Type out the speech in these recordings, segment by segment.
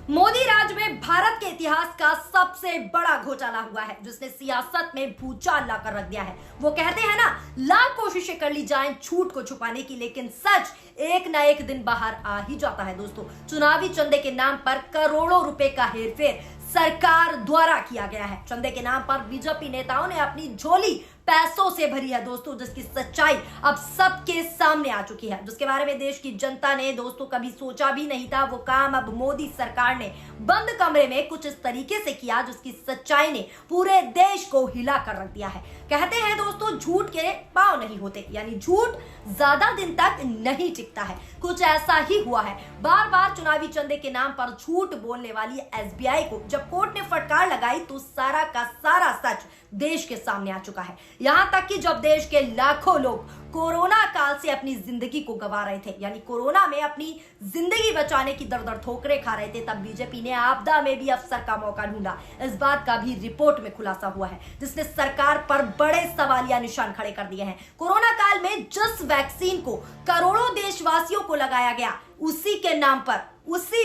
मोदी राज में भारत के इतिहास का सबसे बड़ा घोटाला हुआ है, जिसने सियासत में भूचाल लाकर रख दिया है। वो कहते हैं ना, लाख कोशिशें कर ली जाएं झूठ को छुपाने की, लेकिन सच एक ना एक दिन बाहर आ ही जाता है। दोस्तों, चुनावी चंदे के नाम पर करोड़ों रुपए का हेरफेर सरकार द्वारा किया गया है। चंदे के नाम पर बीजेपी नेताओं ने अपनी झोली पैसों से भरी है दोस्तों, जिसकी सच्चाई अब सबके सामने आ चुकी है, जिसके बारे में देश की जनता ने दोस्तों कभी सोचा भी नहीं था। वो काम अब मोदी सरकार ने बंद कमरे में कुछ इस तरीके से किया, जिसकी सच्चाई ने पूरे देश को हिला कर रख दिया है। कहते हैं दोस्तों, झूठ के पांव नहीं होते, यानी झूठ ज्यादा दिन तक नहीं टिकता है। कुछ ऐसा ही हुआ है। बार बार चुनावी चंदे के नाम पर झूठ बोलने वाली एसबीआई को जब कोर्ट ने फटकार लगाई तो सारा का सारा सच देश के सामने आ चुका है। यहां तक कि जब देश के लाखों लोग कोरोना काल से अपनी जिंदगी को गंवा रहे थे, यानी कोरोना में अपनी जिंदगी बचाने की दर दर ठोकरें खा रहे थे, तब बीजेपी ने आपदा में भी अवसर का मौका ढूंढा। इस बात का भी रिपोर्ट में खुलासा हुआ है, जिसने सरकार पर बड़े सवालिया निशान खड़े कर दिए हैं। कोरोना काल में जिस वैक्सीन को करोड़ों देशवासियों को लगाया गया, उसी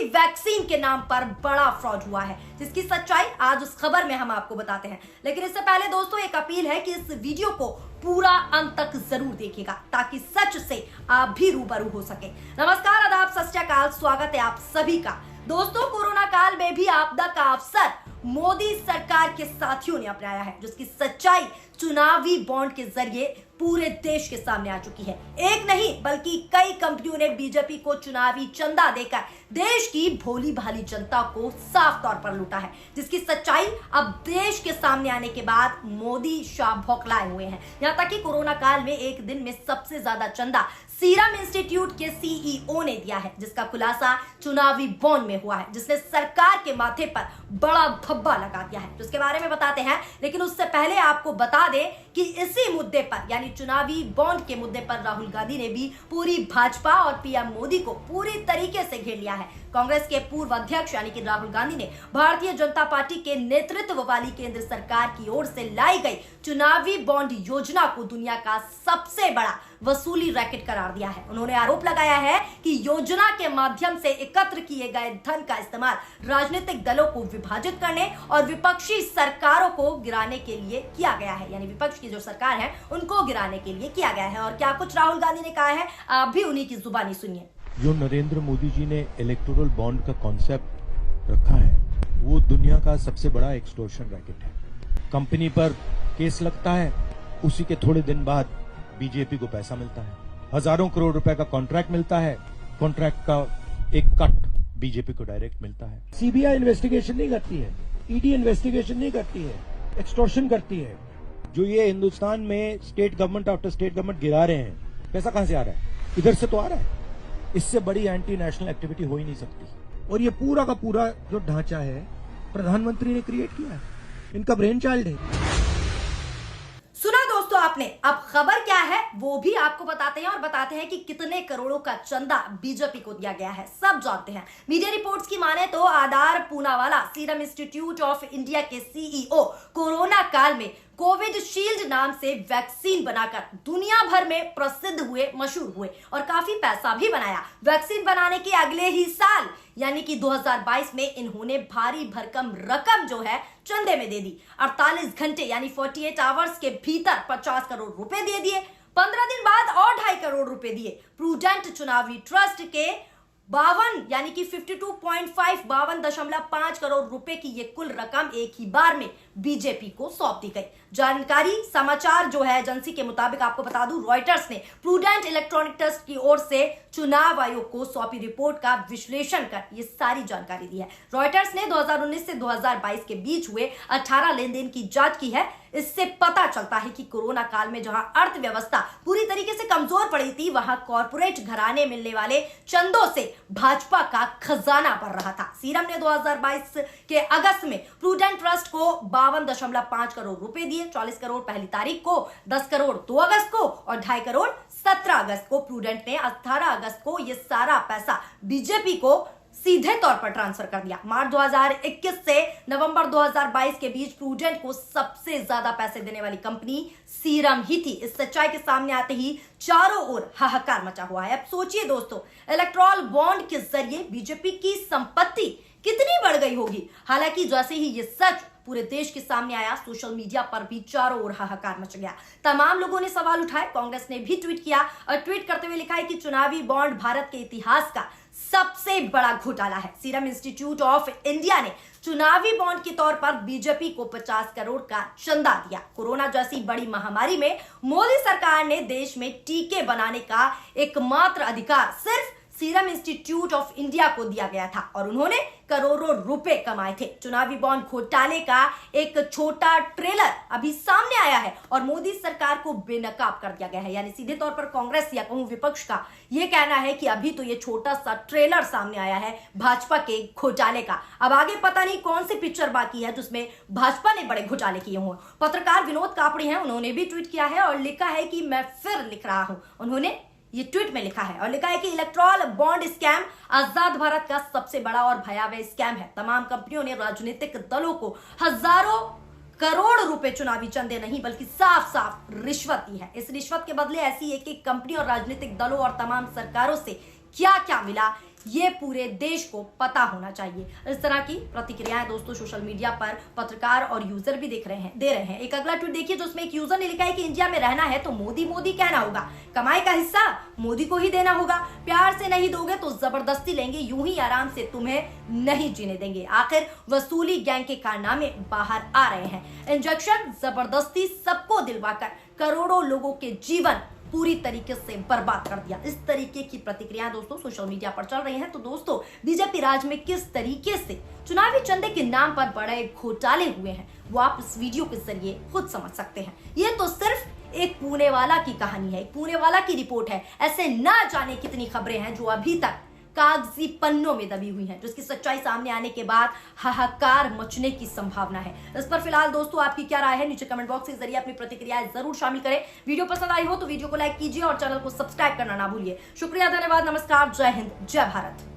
वैक्सीन के नाम पर बड़ा फ्रॉड हुआ है, जिसकी सच्चाई आज उस खबर में हम आपको बताते हैं। लेकिन इससे पहले दोस्तों एक अपील है कि इस वीडियो को पूरा अंत तक जरूर देखिएगा, ताकि सच से आप भी रूबरू हो सके। नमस्कार, आदाब, सत श्री अकाल, स्वागत है आप सभी का। दोस्तों, कोरोना काल में भी आपदा का अवसर मोदी सरकार के साथियों ने अपनाया है, जिसकी सच्चाई चुनावी बॉन्ड के जरिए पूरे देश के सामने आ चुकी है। एक नहीं बल्कि कई कंपनियों ने बीजेपी को चुनावी चंदा देकर देश की भोली भाली जनता को साफ तौर पर लूटा है, जिसकी सच्चाई अब देश के सामने आने के बाद मोदी शाह भौखलाए हुए हैं। यहां तक कि कोरोना काल में एक दिन में सबसे ज्यादा चंदा सीरम इंस्टीट्यूट के सीईओ ने दिया है, जिसका खुलासा चुनावी बॉन्ड में हुआ है, जिसने सरकार के माथे पर बड़ा धब्बा लगा दिया है, जिसके बारे में बताते हैं। लेकिन उससे पहले आपको बता दें कि इसी मुद्दे पर, यानी चुनावी बॉन्ड के मुद्दे पर, राहुल गांधी ने भी पूरी भाजपा और पीएम मोदी को पूरी तरीके से घेर लिया है। कांग्रेस के पूर्व अध्यक्ष यानी कि राहुल गांधी ने भारतीय जनता पार्टी के नेतृत्व वाली केंद्र सरकार की ओर से लाई गई चुनावी बॉन्ड योजना को दुनिया का सबसे बड़ा वसूली रैकेट करार दिया है। उन्होंने आरोप लगाया है कि योजना के माध्यम से एकत्र किए गए धन का इस्तेमाल राजनीतिक दलों को विभाजित करने और विपक्षी सरकारों को गिराने के लिए किया गया है, यानी विपक्ष की जो सरकार है उनको गिराने के लिए किया गया है। और क्या कुछ राहुल गांधी ने कहा है, आप भी उन्हीं की जुबानी सुनिए। जो नरेंद्र मोदी जी ने इलेक्टोरल बॉन्ड का कॉन्सेप्ट रखा है, वो दुनिया का सबसे बड़ा एक्सटॉर्शन रैकेट है। कंपनी पर केस लगता है, उसी के थोड़े दिन बाद बीजेपी को पैसा मिलता है, हजारों करोड़ रुपए का कॉन्ट्रैक्ट मिलता है, कॉन्ट्रैक्ट का एक कट बीजेपी को डायरेक्ट मिलता है। सीबीआई इन्वेस्टिगेशन नहीं करती है, ईडी इन्वेस्टिगेशन नहीं करती है, एक्सटॉर्शन करती है। जो ये हिंदुस्तान में state government after state government गिरा रहे हैं, पैसा कहां से आ रहा है? इधर से तो आ रहा है। इससे बड़ी एंटी नेशनल एक्टिविटी हो ही नहीं सकती। और ये पूरा का पूरा जो ढांचा है प्रधानमंत्री ने क्रिएट किया है, इनका ब्रेन चाइल्ड है। सुना दोस्तों आपने। अब खबर क्या है वो भी आपको बताते हैं, और बताते हैं कि कितने करोड़ों का चंदा बीजेपी को दिया गया है, सब जानते हैं। मीडिया रिपोर्ट्स की माने तो Adar Poonawalla Serum Institute of India के सीईओ कोरोना काल में कोविड शील्ड नाम से वैक्सीन बनाकर दुनिया भर में प्रसिद्ध हुए, मशहूर हुए और काफी पैसा भी बनाया। वैक्सीन बनाने के अगले ही साल यानी कि 2022 में इन्होंने भारी भरकम रकम जो है चंदे में दे दी। 48 घंटे यानी 48 आवर्स के भीतर 50 करोड़ रुपए दे दिए। 15 दिन बाद और 2.5 करोड़ रुपए दिए। प्रूडेंट चुनावी ट्रस्ट के 52 यानी कि 52.5 करोड़ रुपए की ये कुल रकम एक ही बार में बीजेपी को सौंप दी गई। जानकारी समाचार जो है एजेंसी के मुताबिक आपको बता दूं, रॉयटर्स ने प्रूडेंट इलेक्ट्रॉनिक ट्रस्ट की ओर से चुनाव आयोग को सौंपी रिपोर्ट का विश्लेषण कर ये सारी जानकारी दी है। रॉयटर्स ने 2019 से 2022 के बीच हुए 18 लेन देन की जांच की है। इससे पता चलता है कि कोरोना काल में जहां अर्थव्यवस्था पूरी तरीके से कमजोर पड़ी थी, वहां कॉर्पोरेट घराने मिलने वाले चंदों से भाजपा का खजाना भर रहा था। सीरम ने 2022 के अगस्त में प्रूडेंट ट्रस्ट को 52.5 करोड़ रुपए दिए। 40 करोड़ पहली तारीख को, 10 करोड़ 2 अगस्त को और 2.5 करोड़ 17 अगस्त को। प्रूडेंट ने 18 अगस्त को यह सारा पैसा बीजेपी को सीधे तौर पर ट्रांसफर कर दिया। मार्च 2021 से नवंबर 2022 के बीच प्रूडेंट को सबसे ज्यादा पैसे देने वाली कंपनी सीरम ही थी। इस सच्चाई के सामने आते ही चारों ओर हाहाकार मचा हुआ है। अब सोचिए दोस्तों, इलेक्टोरल बॉन्ड के जरिए बीजेपी की संपत्ति कितनी गई होगी। हालांकि जैसे ही ये सच पूरे देश के सामने आया, सोशल मीडिया पर भी चारों ओर हाहाकार मच गया। तमाम लोगों ने सवाल उठाए, कांग्रेस ने भी ट्वीट किया और ट्वीट करते हुए लिखा है कि चुनावी बॉन्ड भारत के इतिहास का सबसे बड़ा घोटाला है। सीरम इंस्टीट्यूट ऑफ इंडिया ने चुनावी बॉन्ड के तौर पर बीजेपी को 50 करोड़ का चंदा दिया। कोरोना जैसी बड़ी महामारी में मोदी सरकार ने देश में टीके बनाने का एकमात्र अधिकार सिर्फ सीरम इंस्टीट्यूट ऑफ इंडिया को दिया गया था और उन्होंने करोड़ों रुपए कमाए थे। चुनावी बॉन्ड घोटाले का एक छोटा ट्रेलर अभी सामने आया है और मोदी सरकार को बेनकाब कर दिया गया है। यानी सीधे तौर पर कांग्रेस या कहूं विपक्ष का यह कहना है कि अभी तो ये छोटा सा ट्रेलर सामने आया है भाजपा के घोटाले का। अब आगे पता नहीं कौन सी पिक्चर बाकी है जिसमें भाजपा ने बड़े घोटाले किए हों। पत्रकार विनोद कापड़ी हैं, उन्होंने भी ट्वीट किया है और लिखा है कि मैं फिर लिख रहा हूं। उन्होंने ये ट्वीट में लिखा है और लिखा है कि इलेक्टोरल बॉन्ड स्कैम आजाद भारत का सबसे बड़ा और भयावह स्कैम है। तमाम कंपनियों ने राजनीतिक दलों को हजारों करोड़ रुपए चुनावी चंदे नहीं बल्कि साफ साफ रिश्वत दी है। इस रिश्वत के बदले ऐसी एक एक कंपनी और राजनीतिक दलों और तमाम सरकारों से क्या क्या मिला ये पूरे देश को पता होना चाहिए। इस तरह की प्रतिक्रियाएं दोस्तों सोशल मीडिया पर पत्रकार और यूजर भी दे रहे हैं। एक अगला ट्वीट देखिए जिसमें एक यूजर ने लिखा है कि इंडिया में रहना है तो मोदी मोदी कहना होगा, कमाई का हिस्सा मोदी को ही देना होगा, प्यार से नहीं दोगे तो जबरदस्ती लेंगे, यूं ही आराम से तुम्हें नहीं जीने देंगे। आखिर वसूली गैंग के कारनामे बाहर आ रहे हैं। इंजेक्शन जबरदस्ती सबको दिलवाकर करोड़ों लोगों के जीवन पूरी तरीके से बर्बाद कर दिया। इस तरीके की प्रतिक्रियाएं दोस्तों सोशल मीडिया पर चल रही हैं। तो दोस्तों बीजेपी राज में किस तरीके से चुनावी चंदे के नाम पर बड़े घोटाले हुए हैं वो आप इस वीडियो के जरिए खुद समझ सकते हैं। ये तो सिर्फ एक पुणे वाला की कहानी है, एक पुणे वाला की रिपोर्ट है। ऐसे ना जाने कितनी खबरें हैं जो अभी तक कागजी पन्नों में दबी हुई हैं, जिसकी सच्चाई सामने आने के बाद हाहाकार मचने की संभावना है। इस पर फिलहाल दोस्तों आपकी क्या राय है, नीचे कमेंट बॉक्स के जरिए अपनी प्रतिक्रियाएं जरूर शामिल करें। वीडियो पसंद आई हो तो वीडियो को लाइक कीजिए और चैनल को सब्सक्राइब करना ना भूलिए। शुक्रिया, धन्यवाद, नमस्कार, जय हिंद, जय भारत।